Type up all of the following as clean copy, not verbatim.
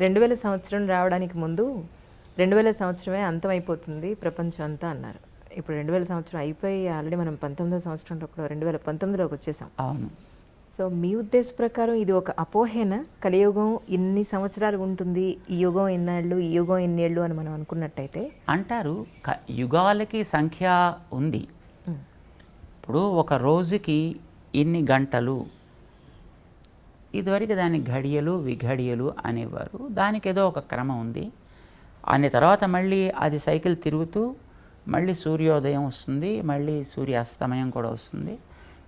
2000 సంవత్సరం రావడానికి ముందు 2000 సంవత్సరమే అంతమైపోతుంది ప్రపంచం అంతా అన్నారు. ఇప్పుడు 2000 సంవత్సరం అయిపోయి ఆల్రెడీ మనం 19వ సంవత్సరంలో 2019లోకి వచ్చేసాం. అవును. సో మీ ఉద్దేశ ప్రకారం ఇది ఒక అపోహేనా? కలియుగం ఇన్ని సంవత్సరాలు ఉంటుంది, ఈ యుగం ఎన్నాళ్ళు, ఈ యుగం ఎన్నేళ్ళు అని మనం అనుకున్నట్టయితే అంటారు. యుగాలకి సంఖ్య ఉంది. ఇప్పుడు ఒక రోజుకి ఇన్ని గంటలు, ఇదివరకు దాన్ని ఘడియలు విఘడియలు అనేవారు. దానికి ఏదో ఒక క్రమం ఉంది. అనే తర్వాత మళ్ళీ అది సైకిల్ తిరుగుతూ మళ్ళీ సూర్యోదయం వస్తుంది, మళ్ళీ సూర్యాస్తమయం కూడా వస్తుంది.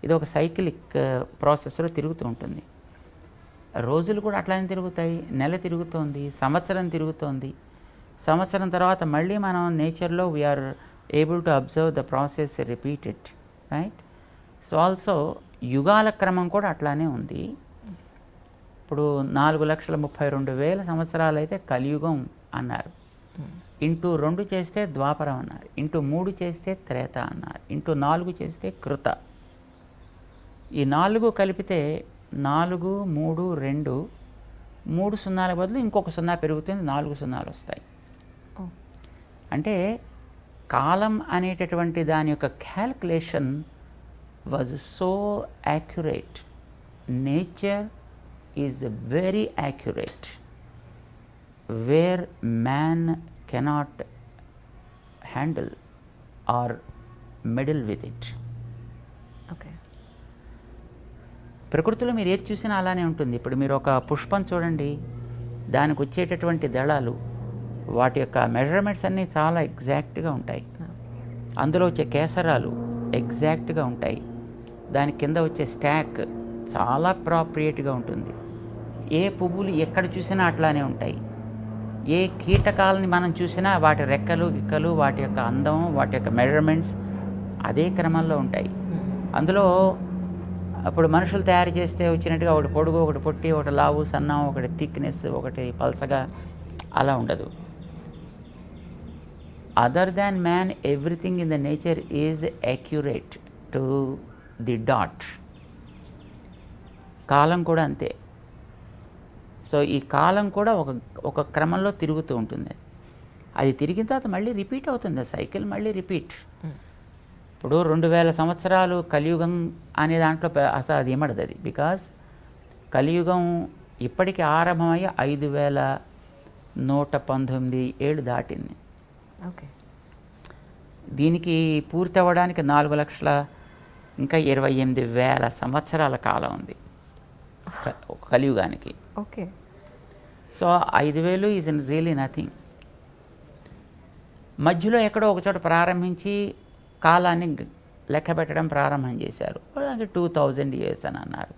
ఇది ఒక సైకిలిక్ ప్రాసెస్లో తిరుగుతూ ఉంటుంది. రోజులు కూడా అట్లానే తిరుగుతాయి. నెల తిరుగుతోంది, సంవత్సరం తిరుగుతోంది. సంవత్సరం తర్వాత మళ్ళీ మనం నేచర్లో we are able to observe the process repeated, right? So also యుగాల క్రమం కూడా అట్లానే ఉంది. ఇప్పుడు 4,32,000 సంవత్సరాలు అయితే కలియుగం అన్నారు. ఇంటూ 2 చేస్తే ద్వాపరం అన్నారు. ఇంటూ 3 చేస్తే త్రేత అన్నారు. ఇంటూ 4 చేస్తే కృత. ఈ 4 కలిపితే 4, 3, 2, 3 సున్నాల బదులు ఇంకొక 0 పెరుగుతుంది, 4 సున్నాలు వస్తాయి. అంటే కాలం అనేటటువంటి దాని యొక్క calculation was so accurate. Nature is very accurate, where man cannot handle or meddle with it. Okay. ప్రకృతిలో మీరు ఏది చూసినా అలానే ఉంటుంది. ఇప్పుడు మీరు ఒక పుష్పం చూడండి, దానికి వచ్చేటటువంటి దళాలు, వాటి యొక్క మెజర్మెంట్స్ అన్నీ చాలా ఎగ్జాక్ట్గా ఉంటాయి. అందులో వచ్చే కేసరాలు ఎగ్జాక్ట్గా ఉంటాయి. దాని కింద వచ్చే స్టాక్ చాలా ప్రాప్రియేట్గా ఉంటుంది. ఏ పువ్వులు ఎక్కడ చూసినా అట్లానే ఉంటాయి. ఏ కీటకాలని మనం చూసినా వాటి రెక్కలు గిక్కలు, వాటి యొక్క అందం, వాటి యొక్క మెజర్మెంట్స్ అదే క్రమంలో ఉంటాయి. అందులో అప్పుడు మనుషులు తయారు చేస్తే వచ్చినట్టుగా ఒకటి పొడుగు, ఒకటి పొట్టి, ఒకటి లావు సన్నం, ఒకటి థిక్నెస్, ఒకటి పల్సగా అలా ఉండదు. Other than man everything in the nature is accurate to the dot. కాలం కూడా అంతే. సో ఈ కాలం కూడా ఒక క్రమంలో తిరుగుతూ ఉంటుంది. అది తిరిగిన తర్వాత మళ్ళీ రిపీట్ అవుతుంది. సైకిల్ మళ్ళీ రిపీట్. ఇప్పుడు 2000 సంవత్సరాలు కలియుగం అనే దాంట్లో అసలు అది ఏమడదు అది. బికాజ్ కలియుగం ఇప్పటికి ఆరంభమయ్యి 5,119 ఏళ్ళు దాటింది. ఓకే. దీనికి పూర్తి అవ్వడానికి 4,28,000 సంవత్సరాల కాలం ఉంది కలియుగానికి. Okay. So 5,000 is really nothing. మధ్యలో ఎక్కడో ఒక చోట ప్రారంభించి కాలాన్ని లెక్క పెట్టడం ప్రారంభం చేశారు. దానికి 2,000 years అని అన్నారు.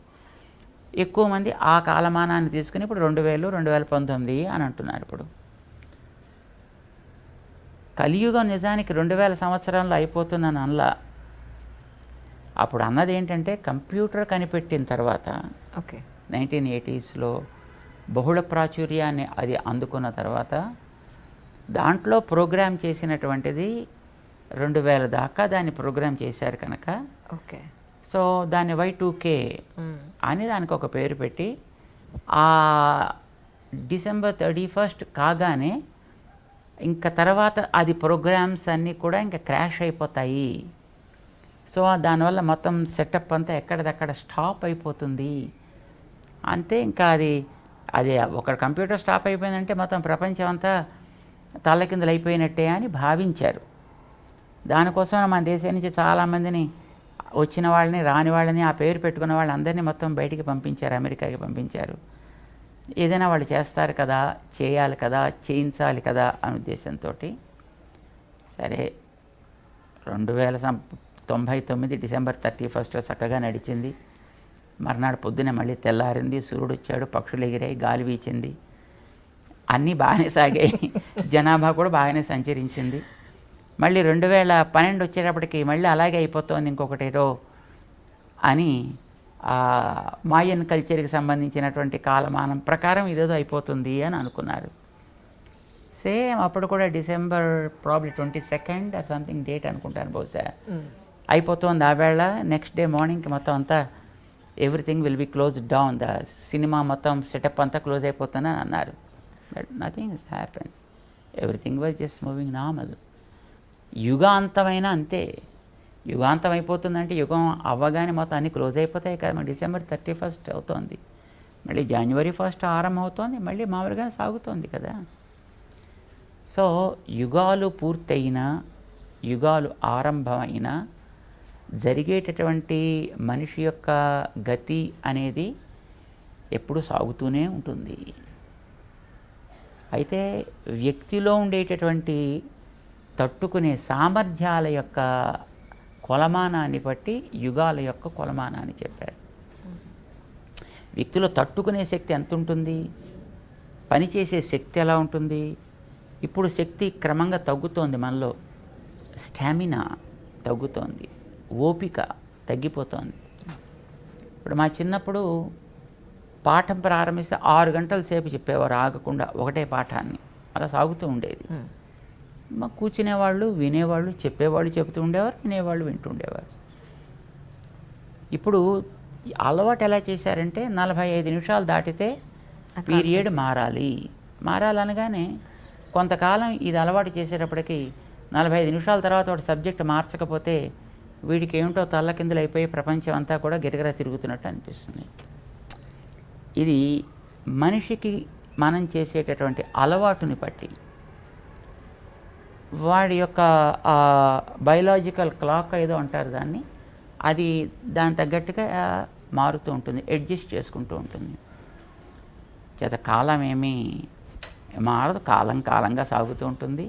ఎక్కువ మంది ఆ కాలమానాన్ని తీసుకుని ఇప్పుడు 2000, 2019 అని అంటున్నారు. ఇప్పుడు కలియుగం నిజానికి 2000 సంవత్సరాల్లో అయిపోతుందని అనలా. అప్పుడు అన్నది ఏంటంటే కంప్యూటర్ కనిపెట్టిన తర్వాత, ఓకే, 1980sలో బహుళ ప్రాచుర్యాన్ని అది అందుకున్న తర్వాత దాంట్లో ప్రోగ్రామ్ చేసినటువంటిది 2000 దాకా దాన్ని ప్రోగ్రామ్ చేశారు కనుక, ఓకే, సో దాన్ని Y2K అని దానికి ఒక పేరు పెట్టి ఆ December 31st కాగానే ఇంకా తర్వాత అది ప్రోగ్రామ్స్ అన్నీ కూడా ఇంకా క్రాష్ అయిపోతాయి. సో దానివల్ల మొత్తం సెటప్ అంతా ఎక్కడిదక్కడ స్టాప్ అయిపోతుంది. అంతే, ఇంకా అది ఒక కంప్యూటర్ స్టాప్ అయిపోయిందంటే మొత్తం ప్రపంచం అంతా తల్లకిందులు అయిపోయినట్టే అని భావించారు. దానికోసం మన దేశం నుంచి చాలామందిని, వచ్చిన వాళ్ళని రాని వాళ్ళని, ఆ పేరు పెట్టుకున్న వాళ్ళందరినీ మొత్తం బయటికి పంపించారు, అమెరికాకి పంపించారు. ఏదైనా వాళ్ళు చేస్తారు కదా, చేయాలి కదా, చేయించాలి కదా అనే ఉద్దేశంతో. సరే, 2099 December 31st చక్కగా నడిచింది. మర్నాడు పొద్దునే మళ్ళీ తెల్లారింది, సూర్యుడు వచ్చాడు, పక్షులు ఎగిరాయి, గాలి వీచింది, అన్నీ బాగానే సాగాయి. జనాభా కూడా బాగానే సంచరించింది. మళ్ళీ 2012 వచ్చేటప్పటికి మళ్ళీ అలాగే అయిపోతుంది ఇంకొకటేదో అని మాయన్ కల్చర్కి సంబంధించినటువంటి కాలమానం ప్రకారం ఇదేదో అయిపోతుంది అని అనుకున్నారు. సేమ్ అప్పుడు కూడా December probably 22nd or something date అనుకుంటాను బహుశా అయిపోతుంది. ఆ వేళ నెక్స్ట్ డే మార్నింగ్కి మొత్తం అంతా everything will be close down, the cinema మొత్తం సెటప్ అంతా క్లోజ్ అయిపోతుందని అన్నారు. But nothing is happen, everything was just moving normal. యుగాంతమైన అంతే. యుగాంతం అయిపోతుందంటే యుగం అవ్వగానే మొత్తం అన్నీ క్లోజ్ అయిపోతాయి కదా. మరి December 31 అవుతోంది, మళ్ళీ January 1 ఆరంభం అవుతోంది, మళ్ళీ మామూలుగా సాగుతోంది కదా. సో యుగాలు పూర్తయినా, యుగాలు ఆరంభమైనా జరిగేటటువంటి మనిషి యొక్క గతి అనేది ఎప్పుడు సాగుతూనే ఉంటుంది. అయితే వ్యక్తిలో ఉండేటటువంటి తట్టుకునే సామర్థ్యాల యొక్క కొలమానాన్ని బట్టి యుగాల యొక్క కొలమానాన్ని చెప్పారు. వ్యక్తిలో తట్టుకునే శక్తి ఎంత ఉంటుంది, పనిచేసే శక్తి ఎలా ఉంటుంది. ఇప్పుడు శక్తి క్రమంగా తగ్గుతోంది, మనలో స్టామినా తగ్గుతోంది, ఓపిక తగ్గిపోతోంది. ఇప్పుడు మా చిన్నప్పుడు పాఠం ప్రారంభిస్తే 6 గంటల సేపు చెప్పేవారు ఆగకుండా ఒకటే పాఠాన్ని, అలా సాగుతూ ఉండేది. మా కూర్చునేవాళ్ళు, వినేవాళ్ళు, చెప్పేవాళ్ళు చెబుతూ ఉండేవారు, వినేవాళ్ళు వింటూ ఉండేవారు. ఇప్పుడు అలవాటు ఎలా చేశారంటే 45 నిమిషాలు దాటితే పీరియడ్ మారాలనగానే కొంతకాలం ఇది అలవాటు చేసేటప్పటికి 45 నిమిషాల తర్వాత వాడు సబ్జెక్ట్ మార్చకపోతే వీడికి ఏమిటో తల్లకిందులు అయిపోయి ప్రపంచం అంతా కూడా గిరగిరా తిరుగుతున్నట్టు అనిపిస్తుంది. ఇది మనిషికి మనం చేసేటటువంటి అలవాటుని బట్టి వాడి యొక్క బయలాజికల్ క్లాక్ ఏదో అంటారు దాన్ని, అది దాని తగ్గట్టుగా మారుతూ ఉంటుంది, అడ్జస్ట్ చేసుకుంటూ ఉంటుంది. చేత కాలం ఏమీ మారదు, కాలంగా సాగుతూ ఉంటుంది.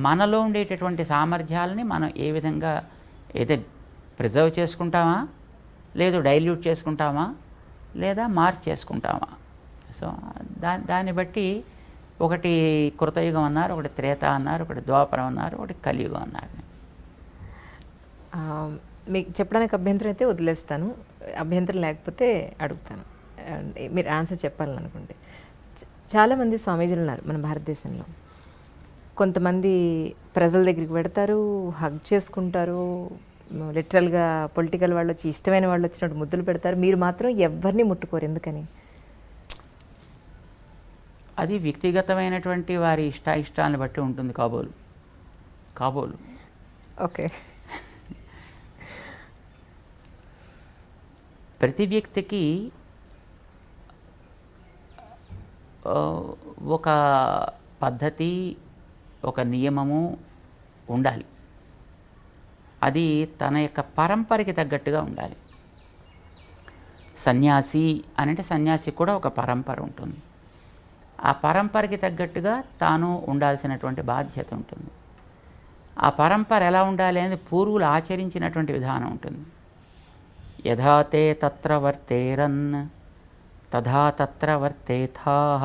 మనలో ఉండేటటువంటి సామర్థ్యాలని మనం ఏ విధంగా అయితే ప్రిజర్వ్ చేసుకుంటామా, లేదు డైల్యూట్ చేసుకుంటామా, లేదా మార్చేసుకుంటామా. సో దాన్ని బట్టి ఒకటి కృతయుగం అన్నారు, ఒకటి త్రేత అన్నారు, ఒకటి ద్వాపరం అన్నారు, ఒకటి కలియుగం అన్నారు. మీకు చెప్పడానికి అభ్యంతరం అయితే వదిలేస్తాను, అభ్యంతరం లేకపోతే అడుగుతాను, మీరు ఆన్సర్ చెప్పాలనుకుంటే. చాలామంది స్వామీజీలు ఉన్నారు మన భారతదేశంలో. కొంతమంది ప్రజల దగ్గరికి పెడతారు, హగ్ చేసుకుంటారు, లిటరల్గా పొలిటికల్ వాళ్ళు వచ్చి ఇష్టమైన వాళ్ళు వచ్చినట్టు ముద్దులు పెడతారు. మీరు మాత్రం ఎవరిని ముట్టుకోరు, ఎందుకని? అది వ్యక్తిగతమైనటువంటి వారి ఇష్టాన్ని బట్టి ఉంటుంది కాబోలు. ఓకే. ప్రతి వ్యక్తికి ఒక పద్ధతి, ఒక నియమము ఉండాలి. అది తన యొక్క పరంపరకి తగ్గట్టుగా ఉండాలి. సన్యాసి అంటే సన్యాసి కూడా ఒక పరంపర ఉంటుంది. ఆ పరంపరకి తగ్గట్టుగా తాను ఉండాల్సినటువంటి బాధ్యత ఉంటుంది. ఆ పరంపర ఎలా ఉండాలి అనేది పూర్వులు ఆచరించినటువంటి విధానం ఉంటుంది. యథా తే తత్ర వర్తేరన్ తథా తత్ర వర్తేథాః,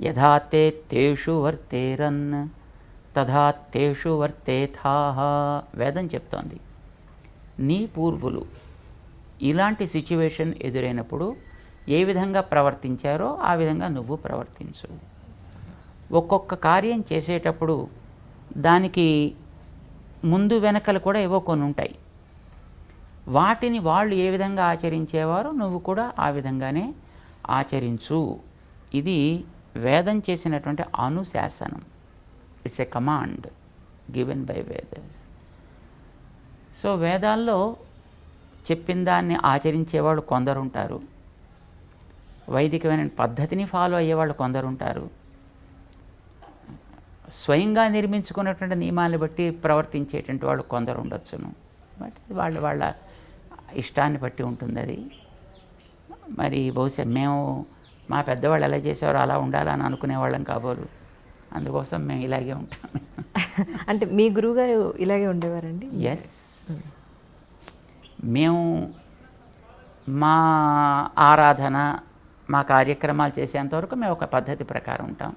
యథా తే తేషు వర్తేరన్ తథా తేషు వర్తేథాః. వేదం చెప్తోంది, నీ పూర్వులు ఇలాంటి సిచ్యువేషన్ ఎదురైనప్పుడు ఏ విధంగా ప్రవర్తించారో ఆ విధంగా నువ్వు ప్రవర్తించు. ఒక్కొక్క కార్యం చేసేటప్పుడు దానికి ముందు వెనకలు కూడా ఏవో కొన్ని ఉంటాయి. వాటిని వాళ్ళు ఏ విధంగా ఆచరించేవారో నువ్వు కూడా ఆ విధంగానే ఆచరించు. ఇది వేదం చేసినటువంటి అనుశాసనం. It's a command given by Vedas. So వేదాల్లో చెప్పిన దాన్ని ఆచరించేవాళ్ళు కొందరుంటారు, వైదికమైన పద్ధతిని ఫాలో అయ్యేవాళ్ళు కొందరుంటారు, స్వయంగా నిర్మించుకున్నటువంటి నియమాలను బట్టి ప్రవర్తించేటువంటి వాళ్ళు కొందరు ఉండొచ్చును. బట్ వాళ్ళ ఇష్టాన్ని బట్టి ఉంటుంది అది. మరి బహుశా మేము మా పెద్దవాళ్ళు ఎలా చేసేవారో అలా ఉండాలని అనుకునేవాళ్ళం కాబోలు, అందుకోసం మేము ఇలాగే ఉంటాం. అంటే మీ గురువుగారు ఇలాగే ఉండేవారండి? ఎస్, మేము మా ఆరాధన, మా కార్యక్రమాలు చేసేంతవరకు మేము ఒక పద్ధతి ప్రకారం ఉంటాం.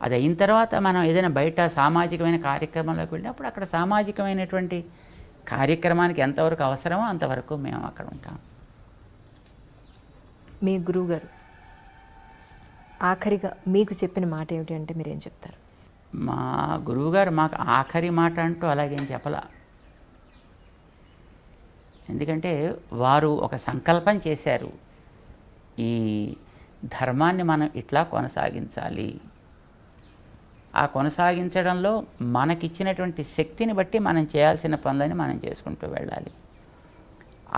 అది అయిన తర్వాత మనం ఏదైనా బయట సామాజికమైన కార్యక్రమంలోకి వెళ్ళినప్పుడు అక్కడ సామాజికమైనటువంటి కార్యక్రమానికి ఎంతవరకు అవసరమో అంతవరకు మేము అక్కడ ఉంటాం. మీ గురువుగారు ఆఖరిగా మీకు చెప్పిన మాట ఏమిటి అంటే మీరేం చెప్తారు? మా గురువుగారు మాకు ఆఖరి మాట అంటూ అలాగేం చెప్పలా. ఎందుకంటే వారు ఒక సంకల్పం చేశారు. ఈ ధర్మాన్ని మనం ఇట్లా కొనసాగించాలి. ఆ కొనసాగించడంలో మనకిచ్చినటువంటి శక్తిని బట్టి మనం చేయాల్సిన పనులని మనం చేసుకుంటూ వెళ్ళాలి.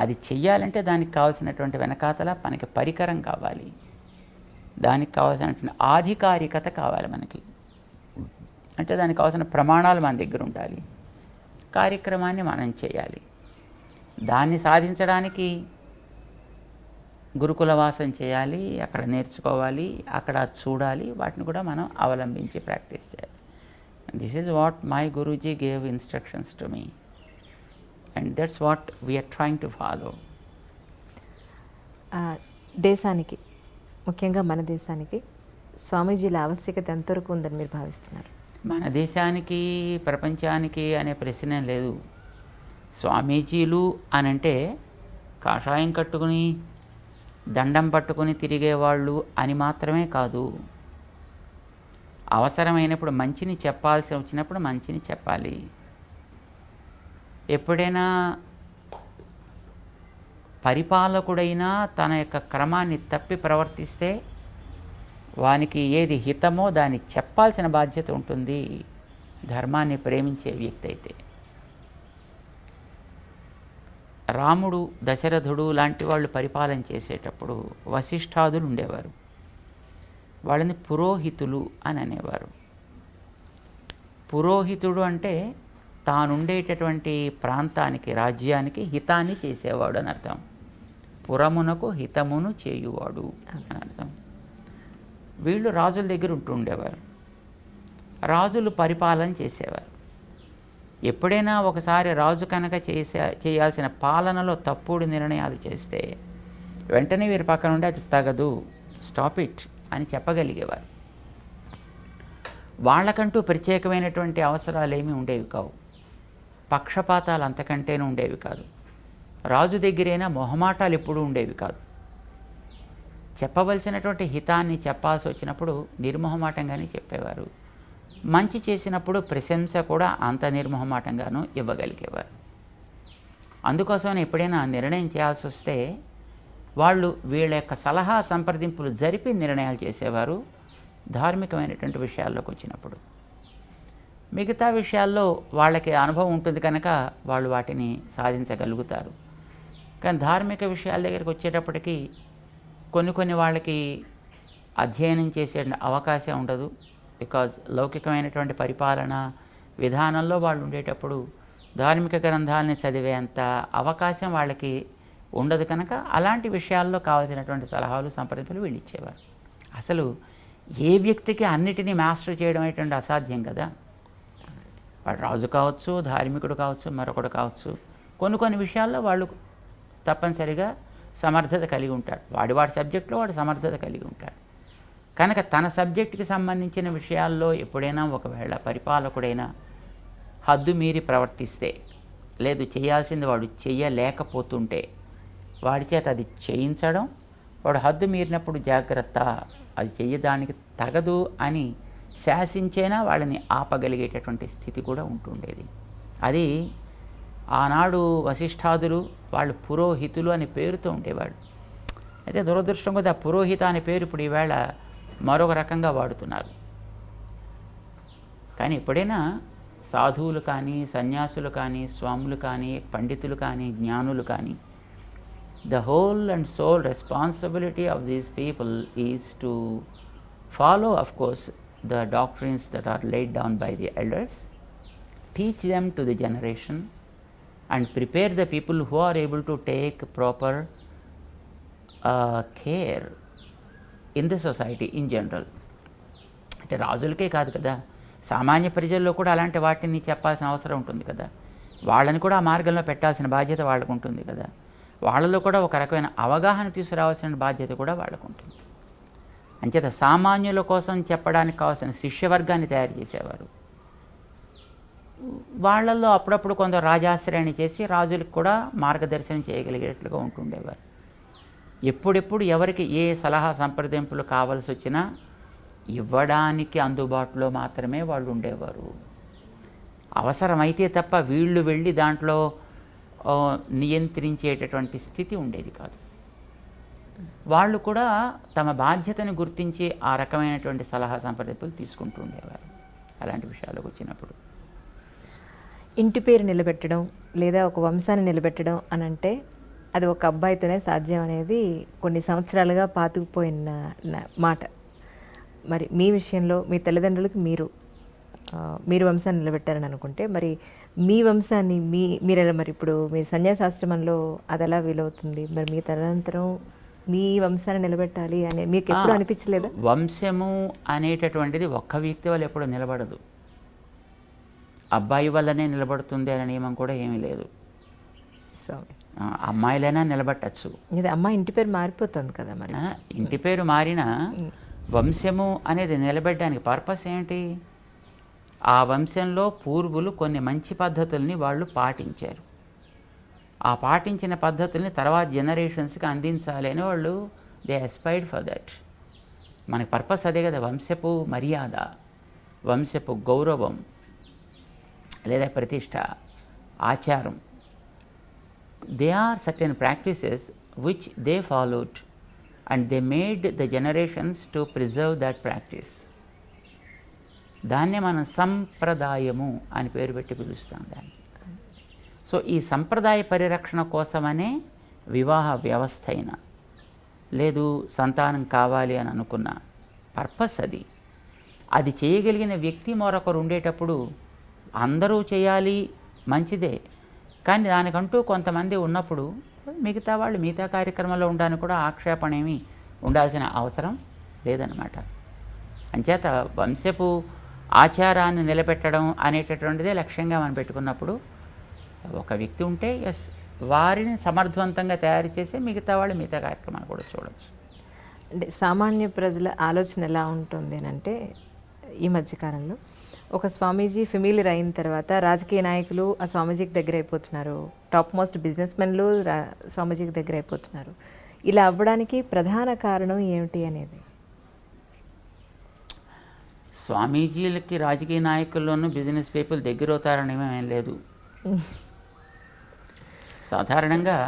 అది చెయ్యాలంటే దానికి కావాల్సినటువంటి వెనకాతల మనకి పరికరం కావాలి, దానికి కావాల్సినటువంటి ఆధికారికత కావాలి మనకి. అంటే దానికి కావాల్సిన ప్రమాణాలు మన దగ్గర ఉండాలి, కార్యక్రమాన్ని మనం చేయాలి. దాన్ని సాధించడానికి గురుకులవాసం చేయాలి, అక్కడ నేర్చుకోవాలి, అక్కడ చూడాలి, వాటిని కూడా మనం అవలంబించి ప్రాక్టీస్ చేయాలి. This is what my Guruji gave instructions to me and that's what we are trying to follow. దేశానికి, ముఖ్యంగా మన దేశానికి స్వామీజీల ఆవశ్యకత ఎంతవరకు ఉందని మీరు భావిస్తున్నారు? మన దేశానికి, ప్రపంచానికి అనే ప్రశ్నే లేదు. స్వామీజీలు అనంటే కాషాయం కట్టుకుని దండం పట్టుకుని తిరిగేవాళ్ళు అని మాత్రమే కాదు. అవసరమైనప్పుడు మంచిని చెప్పాల్సి వచ్చినప్పుడు మంచిని చెప్పాలి. ఎప్పుడైనా పరిపాలకుడైనా తన యొక్క క్రమాన్ని తప్పి ప్రవర్తిస్తే వానికి ఏది హితమో దాన్ని చెప్పాల్సిన బాధ్యత ఉంటుంది, ధర్మాన్ని ప్రేమించే వ్యక్తి అయితే. రాముడు, దశరథుడు లాంటి వాళ్ళు పరిపాలన చేసేటప్పుడు వశిష్ఠాదులు ఉండేవారు. వాళ్ళని పురోహితులు అని అనేవారు. పురోహితుడు అంటే తానుండేటటువంటి ప్రాంతానికి, రాజ్యానికి హితాన్ని చేసేవాడు అని అర్థం. పురమునకు హితమును చేయువాడు అని అర్థం. వీళ్ళు రాజుల దగ్గర ఉంటుండేవారు. రాజులు పరిపాలన చేసేవారు. ఎప్పుడైనా ఒకసారి రాజు కనుక చేయాల్సిన పాలనలో తప్పుడు నిర్ణయాలు చేస్తే వెంటనే వీరి పక్కన ఉండి అది తగదు, స్టాప్ ఇట్ అని చెప్పగలిగేవారు. వాళ్ళకంటూ ప్రత్యేకమైనటువంటి అవసరాలు ఏమీ ఉండేవి కావు, పక్షపాతాలు అంతకంటేనూ ఉండేవి కాదు. రాజు దగ్గరైనా మొహమాటాలు ఎప్పుడూ ఉండేవి కాదు. చెప్పవలసినటువంటి హితాన్ని చెప్పాల్సి వచ్చినప్పుడు నిర్మోహమాటంగానే చెప్పేవారు. మంచి చేసినప్పుడు ప్రశంస కూడా అంత నిర్మోహమాటంగానూ ఇవ్వగలిగేవారు. అందుకోసమని ఎప్పుడైనా నిర్ణయం చేయాల్సి వస్తే వాళ్ళు వీళ్ళ యొక్క సలహా సంప్రదింపులు జరిపి నిర్ణయాలు చేసేవారు. ధార్మికమైనటువంటి విషయాల్లోకి వచ్చినప్పుడు మిగతా విషయాల్లో వాళ్ళకి అనుభవం ఉంటుంది కనుక వాళ్ళు వాటిని సాధించగలుగుతారు. కానీ ధార్మిక విషయాల దగ్గరికి వచ్చేటప్పటికి కొన్ని వాళ్ళకి అధ్యయనం చేసే అవకాశం ఉండదు. బికాజ్ లౌకికమైనటువంటి పరిపాలన విధానంలో వాళ్ళు ఉండేటప్పుడు ధార్మిక గ్రంథాలని చదివేంత అవకాశం వాళ్ళకి ఉండదు కనుక అలాంటి విషయాల్లో కావాల్సినటువంటి సలహాలు, సంప్రదింపులు వీళ్ళు ఇచ్చేవారు. అసలు ఏ వ్యక్తికి అన్నిటినీ మాస్టర్ చేయడం అనేటువంటి అసాధ్యం కదా. వాడు రాజు కావచ్చు, ధార్మికుడు కావచ్చు, మరొకడు కావచ్చు. కొన్ని విషయాల్లో వాళ్ళు తప్పనిసరిగా సమర్థత కలిగి ఉంటాడు. వాడి సబ్జెక్టులో వాడు సమర్థత కలిగి ఉంటాడు కనుక తన సబ్జెక్టుకి సంబంధించిన విషయాల్లో ఎప్పుడైనా ఒకవేళ పరిపాలకుడైనా హద్దు మీరి ప్రవర్తిస్తే, లేదు చేయాల్సింది వాడు చెయ్యలేకపోతుంటే వాడి చేత అది చేయించడం, వాడు హద్దు మీరినప్పుడు జాగ్రత్త, అది చెయ్యడానికి తగదు అని శాసించేనా వాళ్ళని ఆపగలిగేటటువంటి స్థితి కూడా ఉంటుండేది. అది ఆనాడు వశిష్ఠాదులు వాళ్ళు పురోహితులు అనే పేరుతో ఉండేవాడు. అయితే దురదృష్టం కొద్ది ఆ పురోహిత అనే పేరు ఇప్పుడు ఈవేళ మరొక రకంగా వాడుతున్నారు. కానీ ఎప్పుడైనా సాధువులు కానీ, సన్యాసులు కానీ, స్వాములు కానీ, పండితులు కానీ, జ్ఞానులు కానీ, the whole and sole responsibility of these people is to follow, of course, the doctrines that are laid down by the elders, teach them to the generation, and prepare the people who are able to take proper care in the society in general. అంటే రాజులకే కాదు కదా, సామాన్య ప్రజల్లో కూడా అలాంటి వాటిని చెప్పాల్సిన అవసరం ఉంటుంది కదా. వాళ్ళని కూడా ఆ మార్గంలో పెట్టాల్సిన బాధ్యత వాళ్ళకు ఉంటుంది కదా. వాళ్ళలో కూడా ఒక రకమైన అవగాహన తీసుకురావాల్సిన బాధ్యత కూడా వాళ్ళకు ఉంటుంది. అంచేత సామాన్యుల కోసం చెప్పడానికి కావాల్సిన శిష్యవర్గాన్ని తయారు చేసేవారు. వాళ్ళల్లో అప్పుడప్పుడు కొంత రాజాశ్రయాన్ని చేసి రాజులకు కూడా మార్గదర్శనం చేయగలిగేట్లుగా ఉంటుండేవారు. ఎప్పుడెప్పుడు ఎవరికి ఏ సలహా సంప్రదింపులు కావాల్సి వచ్చినా ఇవ్వడానికి అందుబాటులో మాత్రమే వాళ్ళు ఉండేవారు. అవసరమైతే తప్ప వీళ్ళు వెళ్ళి దాంట్లో నియంత్రించేటటువంటి స్థితి ఉండేది కాదు. వాళ్ళు కూడా తమ బాధ్యతని గుర్తించి ఆ రకమైనటువంటి సలహా సంప్రదింపులు తీసుకుంటూ ఉండేవారు అలాంటి విషయాలకు వచ్చినప్పుడు. ఇంటి పేరు నిలబెట్టడం లేదా ఒక వంశాన్ని నిలబెట్టడం అని అంటే అది ఒక అబ్బాయితోనే సాధ్యం అనేది కొన్ని సంవత్సరాలుగా పాతుకుపోయిన మాట. మరి మీ విషయంలో మీ తల్లిదండ్రులకి మీరు వంశాన్ని నిలబెట్టారని అనుకుంటే మరి మీ వంశాన్ని మీరు ఎలా మరి ఇప్పుడు మీ సన్యాసాశ్రమంలో అది ఎలా వీలవుతుంది? మరి మీ తదనంతరం మీ వంశాన్ని నిలబెట్టాలి అని మీకు ఎప్పుడు అనిపించలేదా? వంశము అనేటటువంటిది ఒక్క వ్యక్తి వల్ల ఎప్పుడు నిలబడదు. అబ్బాయి వల్లనే నిలబడుతుంది అనే నియమం కూడా ఏమీ లేదు. సో అమ్మాయిలైనా నిలబట్టచ్చు. ఇది అమ్మాయి ఇంటి పేరు మారిపోతుంది కదా మరి. ఇంటి పేరు మారినా వంశము అనేది నిలబెట్టడానికి పర్పస్ ఏంటి? ఆ వంశంలో పూర్వులు కొన్ని మంచి పద్ధతుల్ని వాళ్ళు పాటించారు. ఆ పాటించిన పద్ధతుల్ని తర్వాత జనరేషన్స్కి అందించాలి అని వాళ్ళు దే అస్పైర్డ్ ఫర్ దట్. మనకి పర్పస్ అదే కదా, వంశపు మర్యాద, వంశపు గౌరవం లేదా ప్రతిష్ట, ఆచారం. They are certain practices which they followed and they made the generations to preserve that practice. దాన్నే మనం సంప్రదాయము అని పేరు పెట్టి పిలుస్తాం దాన్ని. సో ఈ సంప్రదాయ పరిరక్షణ కోసమనే వివాహ వ్యవస్థ అయినా లేదు సంతానం కావాలి అని అనుకున్న పర్పస్ అది. అది చేయగలిగిన వ్యక్తి మరొకరు ఉండేటప్పుడు అందరూ చేయాలి మంచిదే, కానీ దానికంటూ కొంతమంది ఉన్నప్పుడు మిగతా వాళ్ళు మిగతా కార్యక్రమంలో ఉండడానికి కూడా ఆక్షేపణ ఏమీ ఉండాల్సిన అవసరం లేదన్నమాట. అంచేత వంశపు ఆచారాన్ని నిలబెట్టడం అనేటటువంటిదే లక్ష్యంగా మనం పెట్టుకున్నప్పుడు ఒక వ్యక్తి ఉంటే వారిని సమర్థవంతంగా తయారు చేసి మిగతా వాళ్ళు మిగతా కార్యక్రమాలు కూడా చూడవచ్చు. అంటే సామాన్య ప్రజల ఆలోచన ఎలా ఉంటుంది అని అంటే ఈ మధ్యకాలంలో ఒక స్వామీజీ ఫెమిలియర్ అయిన తర్వాత రాజకీయ నాయకులు ఆ స్వామీజీకి దగ్గర అయిపోతున్నారు, టాప్ మోస్ట్ బిజినెస్ మెన్లు స్వామీజీకి దగ్గర అయిపోతున్నారు. ఇలా అవ్వడానికి ప్రధాన కారణం ఏమిటి అనేది? స్వామీజీలకి రాజకీయ నాయకుల్లోనూ బిజినెస్ పీపుల్ దగ్గర అవుతారని ఏం లేదు. సాధారణంగా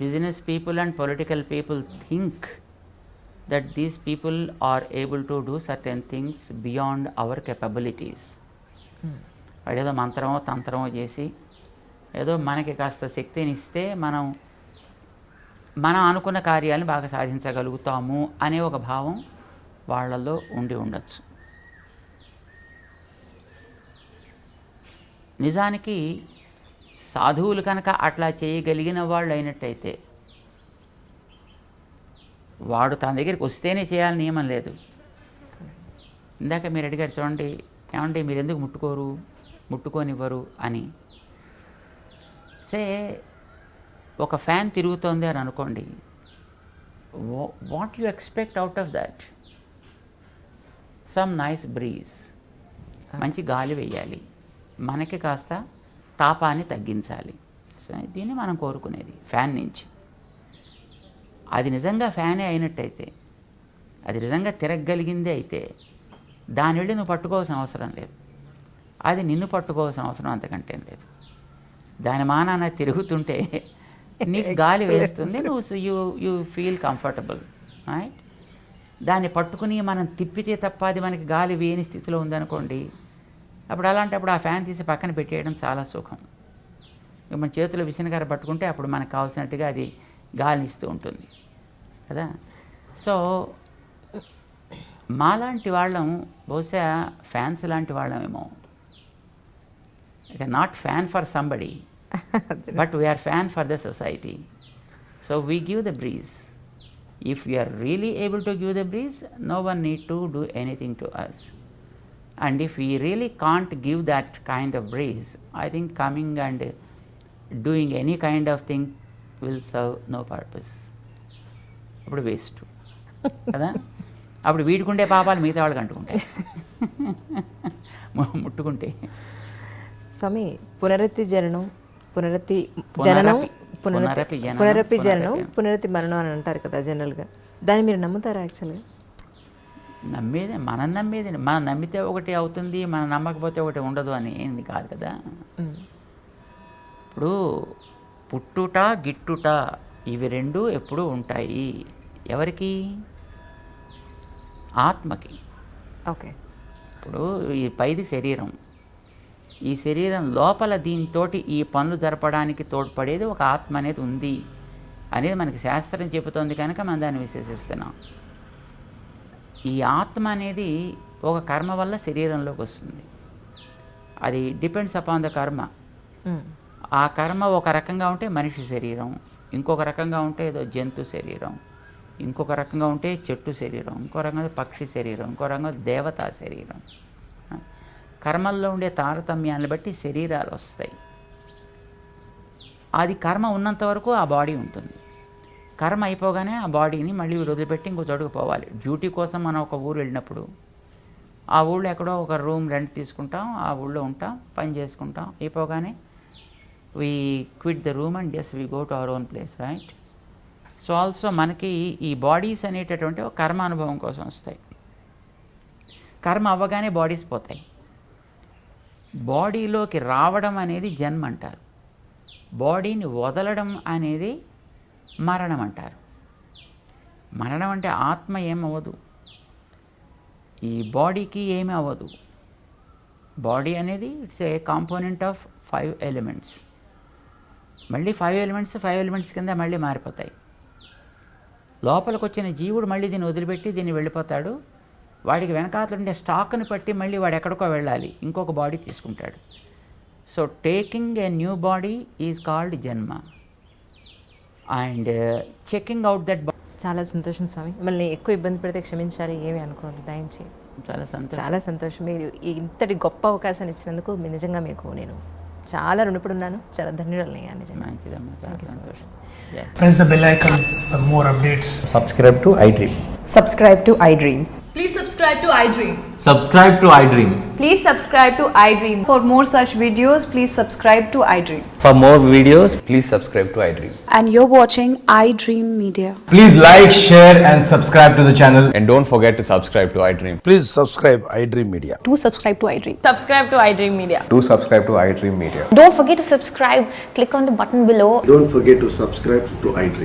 business people and political people think that these people are able to do certain things beyond our capabilities. వాడేదో మంత్రమో తంత్రమో చేసి ఏదో మనకి కాస్త శక్తిని ఇస్తే మనం అనుకున్న కార్యాలను బాగా సాధించగలుగుతాము అనే ఒక భావం వాళ్ళల్లో ఉండి ఉండొచ్చు. నిజానికి సాధువులు కనుక అట్లా చేయగలిగిన వాళ్ళు అయినట్టయితే వాడు తన దగ్గరికి వస్తేనే చేయాలని నియమం లేదు. ఇందాక మీరు అడిగారు చూడండి, ఏమంటే మీరు ఎందుకు ముట్టుకోనివ్వరు అని. ఒక ఫ్యాన్ తిరుగుతోంది అని అనుకోండి, what you expect out of that? Some nice breeze, మంచి గాలి వేయాలి, మనకి కాస్త తాపాన్ని తగ్గించాలి. సో దీన్ని మనం కోరుకునేది ఫ్యాన్ నుంచి. అది నిజంగా ఫ్యానే అయినట్టయితే, అది నిజంగా తిరగగలిగిందే అయితే దాని వెళ్ళి నువ్వు పట్టుకోవాల్సిన అవసరం లేదు, అది నిన్ను పట్టుకోవాల్సిన అవసరం అంతకంటే లేదు. దాని మానాన తిరుగుతుంటే నీకు గాలి వేస్తుంది, నువ్వు యూ ఫీల్ కంఫర్టబుల్, రైట్? దాన్ని పట్టుకుని మనం తిప్పితే తప్ప అది మనకి గాలి వేయని స్థితిలో ఉందనుకోండి, అప్పుడు అలాంటప్పుడు ఆ ఫ్యాన్ తీసి పక్కన పెట్టేయడం చాలా సుఖం. మన చేతిలో విసనకర్ర పట్టుకుంటే అప్పుడు మనకు కావాల్సినట్టుగా అది గాలిని ఇస్తూ ఉంటుంది కదా. సో మాలాంటి వాళ్ళం బహుశా ఫ్యాన్స్ లాంటి వాళ్ళమేమో. It not fan for somebody but we are fan for the society. So we give the breeze. If we are really able to give the breeze, no one need to do anything to us. And if we really can't give that kind of breeze, I think coming and doing any kind of thing will serve no purpose. అప్పుడు waste కదా. అప్పుడు వీడుకుంటే పాపాలు మిగతా వాళ్ళకి అంటుకుంటాయి ముట్టుకుంటే. స్వామి, పునరపి జననం, పునరపి మరణం అని అంటారు కదా జనరల్గా. దాన్ని మీరు నమ్ముతారా? యాక్చువల్గా నమ్మేది మనం నమ్మితే ఒకటి అవుతుంది, మనం నమ్మకపోతే ఒకటి ఉండదు అని ఏంది కాదు కదా. ఇప్పుడు పుట్టుట గిట్టుట ఇవి రెండు ఎప్పుడూ ఉంటాయి. ఎవరికి? ఆత్మకి. ఓకే. ఇప్పుడు ఈ పైది శరీరం, ఈ శరీరం లోపల దీంతోటి ఈ పనులు జరపడానికి తోడ్పడేది ఒక ఆత్మ అనేది ఉంది అనేది మనకి శాస్త్రం చెబుతోంది కనుక మనం దాన్ని విశ్వసిస్తున్నాం. ఈ ఆత్మ అనేది ఒక కర్మ వల్ల శరీరంలోకి వస్తుంది. అది డిపెండ్స్ అపాన్ ద కర్మ. ఆ కర్మ ఒక రకంగా ఉంటే మనిషి శరీరం, ఇంకొక రకంగా ఉంటే ఏదో జంతు శరీరం, ఇంకొక రకంగా ఉంటే చెట్టు శరీరం, ఇంకో రకంగా పక్షి శరీరం, ఇంకో రకంగా దేవతా శరీరం. కర్మల్లో ఉండే తారతమ్యాన్ని బట్టి శరీరాలు వస్తాయి. అది కర్మ ఉన్నంత వరకు ఆ బాడీ ఉంటుంది. కర్మ అయిపోగానే ఆ బాడీని మళ్ళీ వదిలిపెట్టి ఇంకో చోటుకు పోవాలి. డ్యూటీ కోసం మనం ఒక ఊరు వెళ్ళినప్పుడు ఆ ఊళ్ళో ఎక్కడో ఒక రూమ్ రెంట్ తీసుకుంటాం, ఆ ఊళ్ళో ఉంటాం, పని చేసుకుంటాం, అయిపోగానే we quit the room and just we go to our own place, right? So also మనకి ఈ బాడీస్ అనేటటువంటి ఒక కర్మ అనుభవం కోసం వస్తాయి. కర్మ అవ్వగానే బాడీస్ పోతాయి. బాడీలోకి రావడం అనేది జన్మ అంటారు. బాడీని వదలడం అనేది మరణం అంటారు. మరణం అంటే ఆత్మ ఏమవ్వదు, ఈ బాడీకి ఏమీ అవ్వదు. బాడీ అనేది it's a component of 5 elements. మళ్ళీ 5 ఎలిమెంట్స్ కింద మళ్ళీ మారిపోతాయి. లోపలికి వచ్చిన జీవుడు మళ్ళీ దీన్ని వదిలిపెట్టి దీన్ని వెళ్ళిపోతాడు. వాడికి వెనకాతలు ఉండే స్టాక్ని బట్టి మళ్ళీ వాడు ఎక్కడికో వెళ్ళాలి, ఇంకొక బాడీ తీసుకుంటాడు. So taking a new body is called జన్మ అండ్ చెకింగ్ అవుట్ దట్. చాలా సంతోషం స్వామి. మిమ్మల్ని ఎక్కువ ఇబ్బంది పెడితే క్షమించాలి, ఏమి అనుకోండి దయించి. చాలా సంతోషం. మీరు ఇంతటి గొప్ప అవకాశాన్ని ఇచ్చినందుకు నిజంగా మీకు నేను చాలా రుణపడున్నాను. చాలా ధన్యవాదాలు నిజంగా. సంతోషం. Press the bell icon for more updates. Subscribe to iDream. Subscribe to iDream. Please subscribe to iDream. Subscribe to iDream. Please subscribe to iDream. For more such videos, please subscribe to iDream. For more videos, please subscribe to iDream. And you're watching iDream Media. Please like, share and subscribe to the channel. And don't forget to subscribe to iDream. Please subscribe iDream Media. Do subscribe to iDream. Subscribe to iDream Media. Do subscribe to iDream Media. Don't forget to subscribe. Click on the button below. Don't forget to subscribe to iDream.